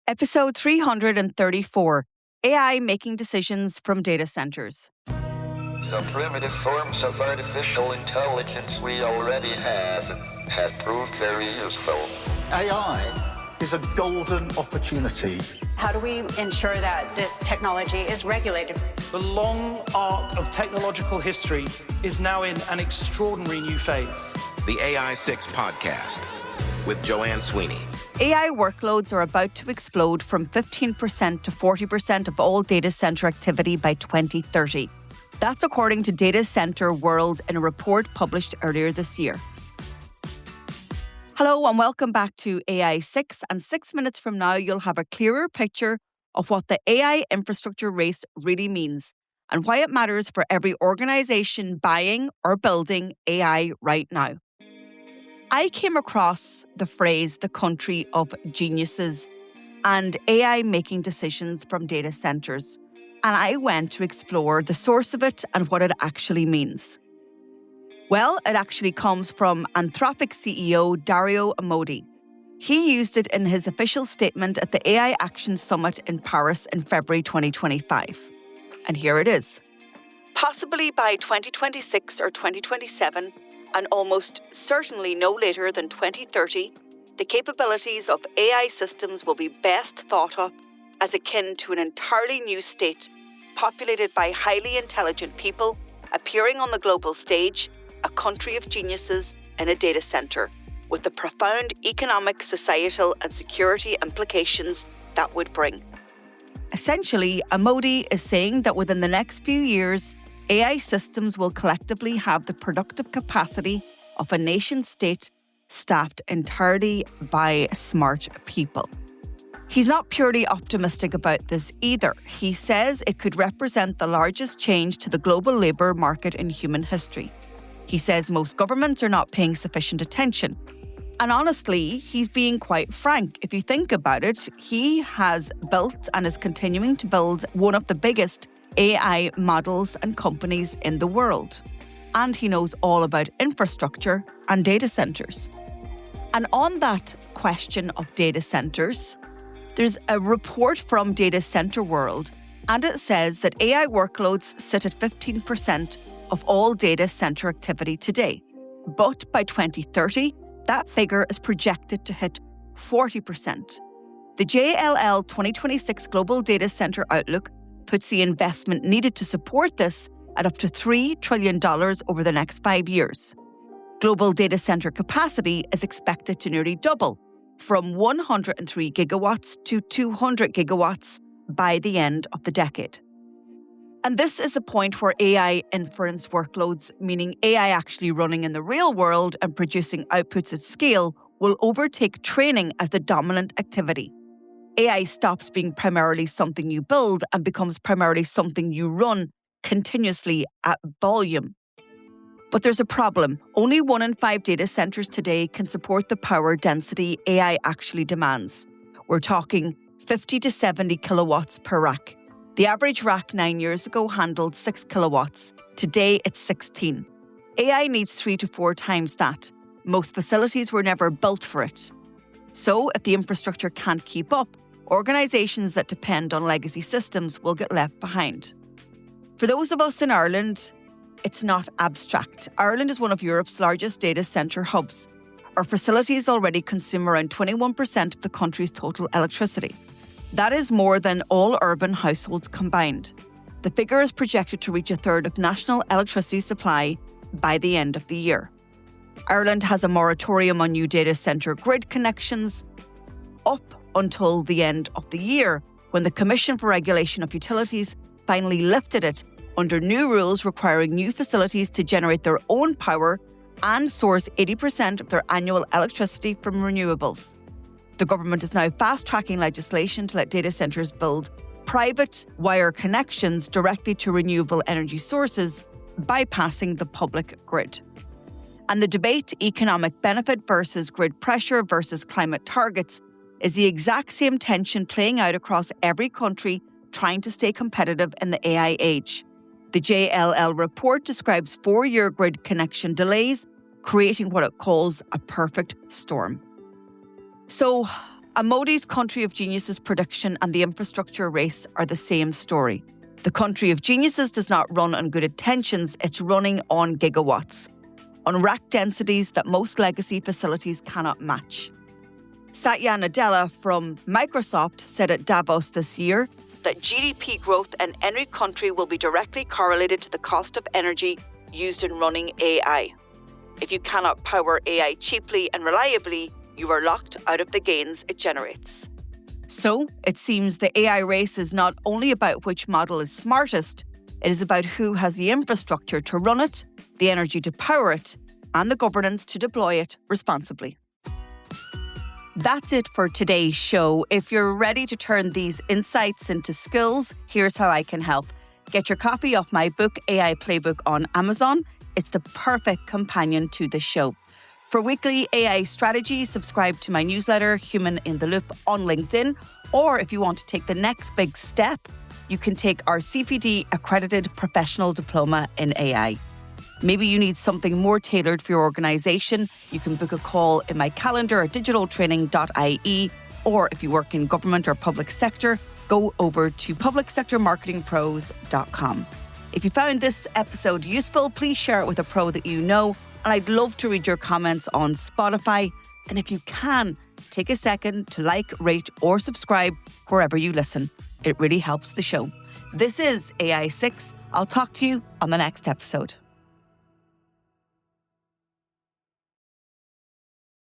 Episode 334, AI Making Decisions from Data Centers. The primitive forms of artificial intelligence we already have proved very useful. AI is a golden opportunity. How do we ensure that this technology is regulated? The long arc of technological history is now in an extraordinary new phase. The AI 6 podcast with Joanne Sweeney. AI workloads are about to explode from 15% to 40% of all data center activity by 2030. That's according to Data Center World in a report published earlier this year. Hello and welcome back to AI 6. And 6 minutes from now, you'll have a clearer picture of what the AI infrastructure race really means and why it matters for every organization buying or building AI right now. I came across the phrase, the country of geniuses, and AI making decisions from data centers. And I went to explore the source of it and what it actually means. Well, it actually comes from Anthropic CEO Dario Amodei. He used it in his official statement at the AI Action Summit in Paris in February 2025. And here it is. Possibly by 2026 or 2027, and almost certainly no later than 2030, the capabilities of AI systems will be best thought of as akin to an entirely new state, populated by highly intelligent people, appearing on the global stage, a country of geniuses in a data center, with the profound economic, societal and security implications that would bring. Essentially, Amodei is saying that within the next few years, AI systems will collectively have the productive capacity of a nation-state staffed entirely by smart people. He's not purely optimistic about this either. He says it could represent the largest change to the global labour market in human history. He says most governments are not paying sufficient attention. And honestly, he's being quite frank. If you think about it, he has built and is continuing to build one of the biggest AI models and companies in the world. And he knows all about infrastructure and data centers. And on that question of data centers, there's a report from Data Center World, and it says that AI workloads sit at 15% of all data center activity today. But by 2030, that figure is projected to hit 40%. The JLL 2026 Global Data Center Outlook puts the investment needed to support this at up to $3 trillion over the next 5 years. Global data center capacity is expected to nearly double, from 103 gigawatts to 200 gigawatts by the end of the decade. And this is the point where AI inference workloads, meaning AI actually running in the real world and producing outputs at scale, will overtake training as the dominant activity. AI stops being primarily something you build and becomes primarily something you run continuously at volume. But there's a problem. Only 1 in 5 data centers today can support the power density AI actually demands. We're talking 50 to 70 kilowatts per rack. The average rack 9 years ago handled 6 kilowatts. Today, it's 16. AI needs 3 to 4 times that. Most facilities were never built for it. So, if the infrastructure can't keep up, organisations that depend on legacy systems will get left behind. For those of us in Ireland, it's not abstract. Ireland is one of Europe's largest data centre hubs. Our facilities already consume around 21% of the country's total electricity. That is more than all urban households combined. The figure is projected to reach a third of national electricity supply by the end of the year. Ireland has a moratorium on new data centre grid connections up until the end of the year, when the Commission for Regulation of Utilities finally lifted it under new rules requiring new facilities to generate their own power and source 80% of their annual electricity from renewables. The government is now fast-tracking legislation to let data centres build private wire connections directly to renewable energy sources, bypassing the public grid. And the debate, economic benefit versus grid pressure versus climate targets, is the exact same tension playing out across every country trying to stay competitive in the AI age. The JLL report describes 4-year grid connection delays, creating what it calls a perfect storm. So, And Modi's Country of Geniuses prediction and the infrastructure race are the same story. The Country of Geniuses does not run on good intentions, it's running on gigawatts, on rack densities that most legacy facilities cannot match. Satya Nadella from Microsoft said at Davos this year that GDP growth in any country will be directly correlated to the cost of energy used in running AI. If you cannot power AI cheaply and reliably, you are locked out of the gains it generates. So, it seems the AI race is not only about which model is smartest, it is about who has the infrastructure to run it, the energy to power it, and the governance to deploy it responsibly. That's it for today's show. If you're ready to turn these insights into skills, here's how I can help. Get your copy of my book, AI Playbook, on Amazon. It's the perfect companion to the show. For weekly AI strategy, subscribe to my newsletter, Human in the Loop, on LinkedIn. Or if you want to take the next big step, you can take our CPD accredited professional diploma in AI. Maybe you need something more tailored for your organisation. You can book a call in my calendar at digitaltraining.ie. Or if you work in government or public sector, go over to publicsectormarketingpros.com. If you found this episode useful, please share it with a pro that you know. And I'd love to read your comments on Spotify. And if you can, take a second to like, rate, or subscribe wherever you listen. It really helps the show. This is AI6. I'll talk to you on the next episode.